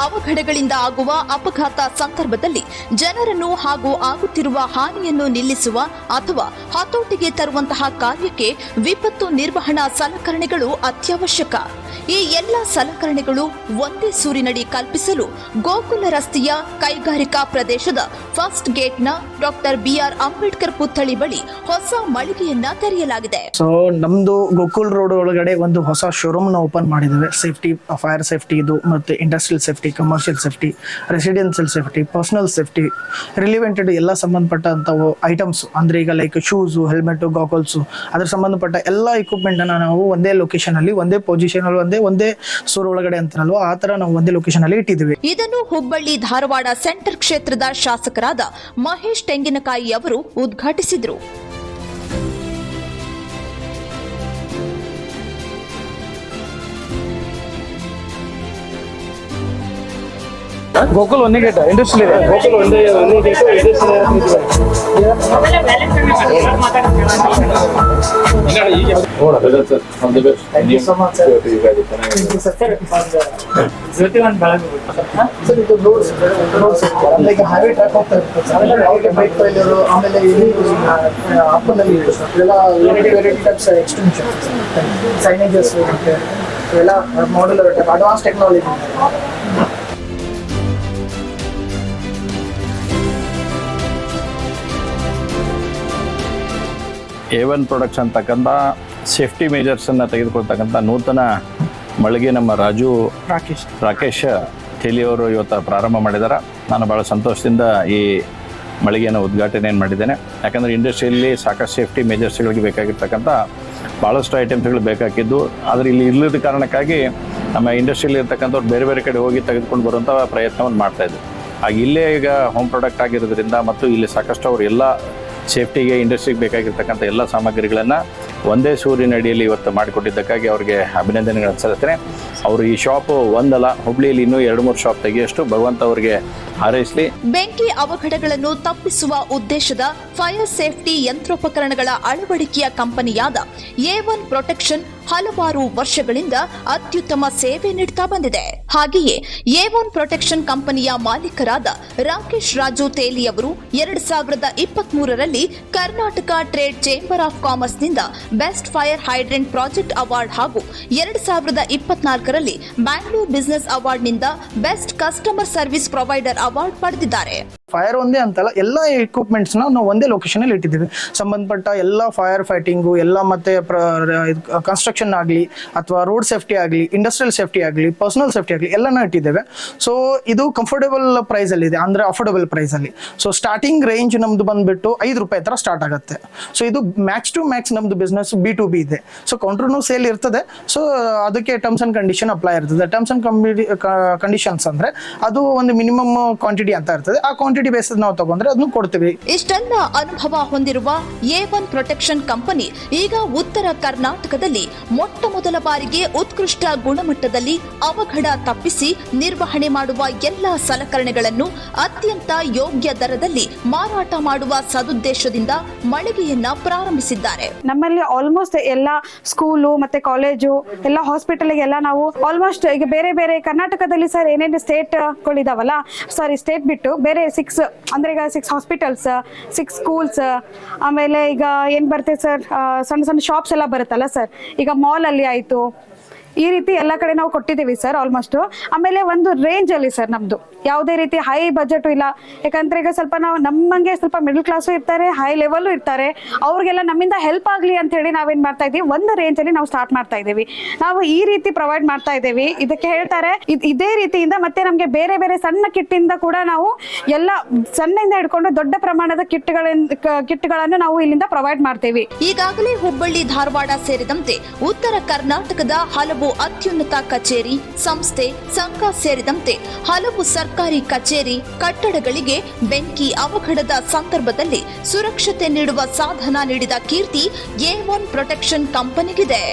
ಅವಘಡಗಳಿಂದ ಆಗುವ ಅಪಘಾತ ಸಂದರ್ಭದಲ್ಲಿ ಜನರನ್ನು ಹಾಗೂ ಆಗುತ್ತಿರುವ ಹಾನಿಯನ್ನು ನಿಲ್ಲಿಸುವ ಅಥವಾ ಹತೋಟಿಗೆ ತರುವಂತಹ ಕಾರ್ಯಕ್ಕೆ ವಿಪತ್ತು ನಿರ್ವಹಣಾ ಸಲಕರಣೆಗಳು ಅತ್ಯವಶ್ಯಕ. ಈ ಎಲ್ಲ ಸಲಕರಣೆಗಳು ಒಂದೇ ಸೂರಿನಡಿ ಕಲ್ಪಿಸಲು ಗೋಕುಲ ರಸ್ತೆಯ ಕೈಗಾರಿಕಾ ಪ್ರದೇಶದ ಫಸ್ಟ್ ಗೇಟ್ನ ಡಾಕ್ಟರ್ BR ಅಂಬೇಡ್ಕರ್ ಪುತ್ಥಳಿ ಬಳಿ ಹೊಸ ಮಳಿಗೆಯನ್ನ ತೆರೆಯಲಾಗಿದೆ. ಸೊ ನಮ್ದು ಗೋಕುಲ್ ರೋಡ್ ಒಳಗಡೆ ಒಂದು ಹೊಸ ಶೋರೂಮ್ ನ ಓಪನ್ ಮಾಡಿದ್ದೇವೆ. ಸೇಫ್ಟಿ, ಫೈರ್ ಸೇಫ್ಟಿ ಇದು ಮತ್ತೆ industrial safety, commercial safety, residential safety, personal safety ರಿಲಿವೆಂಟೆಡ್ ಎಲ್ಲ ಸಂಬಂಧಪಟ್ಟಂತವು ಐಟಮ್ಸ್ ಅಂದ್ರೆ ಈಗ ಲೈಕ್ ಶೂಸು, ಹೆಲ್ಮೆಟ್, ಗಾಗಲ್ಸು ಅದ್ರ ಸಂಬಂಧಪಟ್ಟ ಎಲ್ಲ ಇಕ್ವಿಪ್ಮೆಂಟ್ ಅನ್ನ ನಾವು ಒಂದೇ ಲೊಕೇಶನ್ ಅಲ್ಲಿ, ಒಂದೇ ಪೊಸಿಷನ್ ಅಲ್ಲಿ, ಒಂದೇ ಸೂರು ಒಳಗಡೆ ಅಂತಾರಲ್ವ ಆ ತರ ನಾವು ಒಂದೇ ಲೊಕೇಶನ್ ಅಲ್ಲಿ ಇಟ್ಟಿದ್ದೀವಿ. ಇದನ್ನು ಹುಬ್ಬಳ್ಳಿ ಧಾರವಾಡ ಸೆಂಟರ್ ಕ್ಷೇತ್ರದ ಶಾಸಕರಾದ ಮಹೇಶ್ ತೆಂಗಿನಕಾಯಿ ಅವರು ಉದ್ಘಾಟಿಸಿದರು. ಗೋಕುಲ್ ಒಂದೇ ಗೇಟ್ ಇಂಡಸ್ಟ್ರಿ ಇದೆ. ಗೋಕುಲ್ ಒಂದೇ ಗೇಟ್ ಹೈವೇ ಟ್ರ್ಯಾಕ್ ಹೋಗ್ತಾ ಇರ್ತದೆ. ಬೈಕ್ ಫೈಲರ್, ಆಮೇಲೆ ಆಪಲ್ನಲ್ಲಿ ಎಲ್ಲ ವೆರೈಟಿ ಟೈಪ್ಸ್ ಎಕ್ಸ್ಟೆನ್ಷನ್ ಸೈನೇಜಸ್ ಎಲ್ಲ modular type advance technology. A1 products ಅಂತಕ್ಕಂಥ ಸೇಫ್ಟಿ ಮೇಜರ್ಸನ್ನು ತೆಗೆದುಕೊಳ್ತಕ್ಕಂಥ ನೂತನ ಮಳಿಗೆ ನಮ್ಮ ರಾಕೇಶ್ ಥೇಲಿಯವರು ಇವತ್ತು ಪ್ರಾರಂಭ ಮಾಡಿದ್ದಾರೆ. ನಾನು ಭಾಳ ಸಂತೋಷದಿಂದ ಈ ಮಳಿಗೆಯನ್ನು ಉದ್ಘಾಟನೆಯನ್ನು ಮಾಡಿದ್ದೇನೆ. ಯಾಕಂದರೆ ಇಂಡಸ್ಟ್ರಿಯಲ್ಲಿ ಸಾಕಷ್ಟು ಸೇಫ್ಟಿ ಮೇಜರ್ಸ್ಗಳಿಗೆ ಬೇಕಾಗಿರ್ತಕ್ಕಂಥ ಭಾಳಷ್ಟು ಐಟಮ್ಸ್ಗಳು ಬೇಕಾಗಿದ್ದು, ಆದರೆ ಇಲ್ಲಿ ಇಲ್ಲದ ಕಾರಣಕ್ಕಾಗಿ ನಮ್ಮ ಇಂಡಸ್ಟ್ರಿಯಲ್ಲಿ ಇರ್ತಕ್ಕಂಥವ್ರು ಬೇರೆ ಬೇರೆ ಕಡೆ ಹೋಗಿ ತೆಗೆದುಕೊಂಡು ಬರುವಂಥ ಪ್ರಯತ್ನವನ್ನು ಮಾಡ್ತಾಯಿದ್ರು. ಹಾಗೆ ಇಲ್ಲೇ ಈಗ ಹೋಮ್ ಪ್ರಾಡಕ್ಟ್ ಆಗಿರೋದ್ರಿಂದ ಮತ್ತು ಇಲ್ಲಿ ಸಾಕಷ್ಟು ಅವರು ಎಲ್ಲ ಸೇಫ್ಟಿಗೆ, ಇಂಡಸ್ಟ್ರಿಗೆ ಬೇಕಾಗಿರ್ತಕ್ಕಂಥ ಎಲ್ಲ ಸಾಮಗ್ರಿಗಳನ್ನು ಒಂದೇ ಸೂರಿನಡಿಯಲ್ಲಿ ಇವತ್ತು ಮಾಡಿಕೊಟ್ಟಿದ್ದಕ್ಕಾಗಿ ಅವರಿಗೆ ಅಭಿನಂದನೆಗಳನ್ನು ಸಲ್ಲಿಸ್ತೇನೆ. ಅವರು ಈ ಶಾಪ್ ಒಂದಲ್ಲ, ಹುಬ್ಳಿಯಲ್ಲಿ ಇನ್ನೂ 2-3 ಶಾಪ್ ತೆಗೆಯಷ್ಟು ಭಗವಂತ ಅವರಿಗೆ ಹಾರೈಸಲಿ. ಬೆಂಕಿ ಅವಘಡಗಳನ್ನು ತಪ್ಪಿಸುವ ಉದ್ದೇಶದ ಫೈರ್ ಸೇಫ್ಟಿ ಯಂತ್ರೋಪಕರಣಗಳ ಅಳವಡಿಕೆಯ ಕಂಪನಿಯಾದ A1 ಪ್ರೊಟೆಕ್ಷನ್ ಹಲವಾರು ವರ್ಷಗಳಿಂದ ಅತ್ಯುತ್ತಮ ಸೇವೆ ನೀಡುತ್ತಾ ಬಂದಿದೆ. ಹಾಗೆಯೇ A1 ಪ್ರೊಟೆಕ್ಷನ್ ಕಂಪನಿಯ ಮಾಲೀಕರಾದ ರಾಕೇಶ್ ರಾಜು ತೇಲಿ ಅವರು 2023ರಲ್ಲಿ ಕರ್ನಾಟಕ ಟ್ರೇಡ್ ಚೇಂಬರ್ ಆಫ್ ಕಾಮರ್ಸ್ನಿಂದ best fire hydrant project award ಹಾಗೂ 2024ರಲ್ಲಿ ಬ್ಯಾಂಗ್ಳೂರ್ ಬಿಸಿನೆಸ್ ಅವಾರ್ಡ್ನಿಂದ best customer service provider award ಪಡೆದಿದ್ದಾರೆ. ಫೈರ್ ಒಂದೇ ಅಂತಲ್ಲ, ಎಲ್ಲ ಎಕ್ವಿಪ್ಮೆಂಟ್ಸ್ ನಾವು ಒಂದೇ ಲೊಕೇಶನ್ ಅಲ್ಲಿ ಇಟ್ಟಿದ್ದೀವಿ. ಸಂಬಂಧಪಟ್ಟ ಎಲ್ಲ ಫೈರ್ ಫೈಟಿಂಗು ಎಲ್ಲ ಮತ್ತೆ ಕನ್ಸ್ಟ್ರಕ್ಷನ್ ಆಗಲಿ ಅಥವಾ ರೋಡ್ ಸೇಫ್ಟಿ ಆಗಲಿ, ಇಂಡಸ್ಟ್ರಿಯಲ್ ಸೇಫ್ಟಿ ಆಗಲಿ, ಪರ್ಸನಲ್ ಸೇಫ್ಟಿ ಆಗಲಿ ಎಲ್ಲನೂ ಇಟ್ಟಿದ್ದೇವೆ. ಸೊ ಇದು ಕಂಫರ್ಟೇಬಲ್ ಪ್ರೈಸ್ ಅಲ್ಲಿ ಇದೆ, ಅಂದ್ರೆ ಅಫೋರ್ಡಬಲ್ ಪ್ರೈಸ್ ಅಲ್ಲಿ. ಸೊ ಸ್ಟಾರ್ಟಿಂಗ್ ರೇಂಜ್ ನಮ್ದು ಬಂದ್ಬಿಟ್ಟು ₹5 ತರ ಸ್ಟಾರ್ಟ್ ಆಗುತ್ತೆ. ಸೊ ಇದು ಮ್ಯಾಕ್ಸ್ ಟು ಮ್ಯಾಕ್ಸ್ ನಮ್ದು ಬಿಸ್ನೆಸ್ B2B ಇದೆ. ಸೊ ಕೌಂಟರ್ನೂ ಸೇಲ್ ಇರ್ತದೆ. ಸೊ ಅದಕ್ಕೆ ಟರ್ಮ್ಸ್ ಅಂಡ್ ಕಂಡೀಷನ್ ಅಪ್ಲೈ ಇರ್ತದೆ. ಟರ್ಮ್ಸ್ ಅಂಡ್ ಕಂಡೀಷನ್ಸ್ ಅಂದ್ರೆ ಅದು ಒಂದು ಮಿನಿಮಮ್ ಕ್ವಾಂಟಿಟಿ ಅಂತ ಇರ್ತದೆ. ಆ ಕ್ವಾಂಟಿಟಿ ಬೇಸಿಸ್ ನಾವು ತಗೊಂಡ್ರೆ ಅದನ್ನು ಕೊಡ್ತೀವಿ. ಇಷ್ಟೆಲ್ಲ ಅನುಭವ ಹೊಂದಿರುವ A1 ಪ್ರೊಟೆಕ್ಷನ್ ಕಂಪನಿ ಈಗ ಉತ್ತರ ಕರ್ನಾಟಕದಲ್ಲಿ ಮೊಟ್ಟ ಮೊದಲ ಬಾರಿಗೆ ಉತ್ಕೃಷ್ಟ ಗುಣಮಟ್ಟದಲ್ಲಿ ಅವಘಡ ತಪ್ಪಿಸಿ ನಿರ್ವಹಣೆ ಮಾಡುವ ಎಲ್ಲ ಸಲಕರಣೆಗಳನ್ನು ಅತ್ಯಂತ ಯೋಗ್ಯ ದರದಲ್ಲಿ ಮಾರಾಟ ಮಾಡುವ ಸದುದ್ದೇಶದಿಂದ ಮಳಿಗೆಯನ್ನ ಪ್ರಾರಂಭಿಸಿದ್ದಾರೆ. ನಮ್ಮಲ್ಲಿ ಆಲ್ಮೋಸ್ಟ್ ಎಲ್ಲ ಸ್ಕೂಲು ಮತ್ತೆ ಕಾಲೇಜು ಎಲ್ಲ ಹಾಸ್ಪಿಟಲ್ಗೆಲ್ಲ ನಾವು ಆಲ್ಮೋಸ್ಟ್ ಈಗ ಬೇರೆ ಬೇರೆ ಕರ್ನಾಟಕದಲ್ಲಿ ಸರ್ ಏನೇನು ಸ್ಟೇಟ್ಗಳಿದಾವಲ್ಲ, ಸಾರಿ ಸ್ಟೇಟ್ ಬಿಟ್ಟು ಬೇರೆ 6 ಅಂದ್ರೆ ಈಗ 6 ಹಾಸ್ಪಿಟಲ್ಸ್, 6 ಸ್ಕೂಲ್ಸ್, ಆಮೇಲೆ ಈಗ ಏನ್ ಬರ್ತದೆ ಸರ್ ಸಣ್ಣ ಸಣ್ಣ ಶಾಪ್ಸ್ ಎಲ್ಲ ಬರುತ್ತಲ್ಲ ಸರ್, ಈಗ ಮಾಲ್ ಅಲ್ಲಿ ಆಯ್ತು, ಈ ರೀತಿ ಎಲ್ಲ ಕಡೆ ನಾವು ಕೊಟ್ಟಿದ್ದೀವಿ ಸರ್ ಆಲ್ಮೋಸ್ಟ್. ಆಮೇಲೆ ಒಂದು ರೇಂಜ್ ಅಲ್ಲಿ ಸರ್ ನಮ್ದು ಯಾವುದೇ ರೀತಿ ಹೈ ಬಜೆಟ್ ಇಲ್ಲ. ಯಾಕಂದ್ರೆ ಈಗ ಸ್ವಲ್ಪ ನಾವು ನಮ್ಮಂಗೆ ಸ್ವಲ್ಪ ಮಿಡಲ್ ಕ್ಲಾಸು ಇರ್ತಾರೆ, ಹೈ ಲೆವೆಲ್ಲು ಇರ್ತಾರೆ, ಅವ್ರಿಗೆಲ್ಲ ನಮ್ಮಿಂದ ಹೆಲ್ಪ್ ಆಗಲಿ ಅಂತ ಹೇಳಿ ನಾವೇನ್ ಮಾಡ್ತಾ ಇದ್ದೀವಿ, ಒಂದು ರೇಂಜ್ ಅಲ್ಲಿ ನಾವು ಸ್ಟಾರ್ಟ್ ಮಾಡ್ತಾ ಇದ್ದೀವಿ. ನಾವು ಈ ರೀತಿ ಪ್ರೊವೈಡ್ ಮಾಡ್ತಾ ಇದ್ದೀವಿ. ಇದಕ್ಕೆ ಹೇಳ್ತಾರೆ ಇದೇ ರೀತಿಯಿಂದ ಮತ್ತೆ ನಮಗೆ ಬೇರೆ ಬೇರೆ ಸಣ್ಣ ಕಿಟ್ಟಿಂದ ಕೂಡ ನಾವು ಎಲ್ಲ ಸಣ್ಣಿಂದ ಹಿಡ್ಕೊಂಡು ದೊಡ್ಡ ಪ್ರಮಾಣದ ಕಿಟ್ಗಳನ್ನು ನಾವು ಇಲ್ಲಿಂದ ಪ್ರೊವೈಡ್ ಮಾಡ್ತೇವೆ. ಈಗಾಗಲೇ ಹುಬ್ಬಳ್ಳಿ, ಧಾರವಾಡ ಸೇರಿದಂತೆ ಉತ್ತರ ಕರ್ನಾಟಕದ ಹಲವು ಅತ್ಯುನ್ನತ ಕಚೇರಿ, ಸಂಸ್ಥೆ, ಸಂಘ ಸೇರಿದಂತೆ ಹಲವು ಸರ್ಕಾರಿ ಕಚೇರಿ, ಕಟ್ಟಡಗಳಿಗೆ ಬೆಂಕಿ ಅವಘಡದ ಸಂದರ್ಭದಲ್ಲಿ ಸುರಕ್ಷತೆ ನೀಡುವ ಸಾಧನ ನೀಡಿದ ಕೀರ್ತಿ A1 ಪ್ರೊಟೆಕ್ಷನ್ ಕಂಪನಿಗಿದೆ.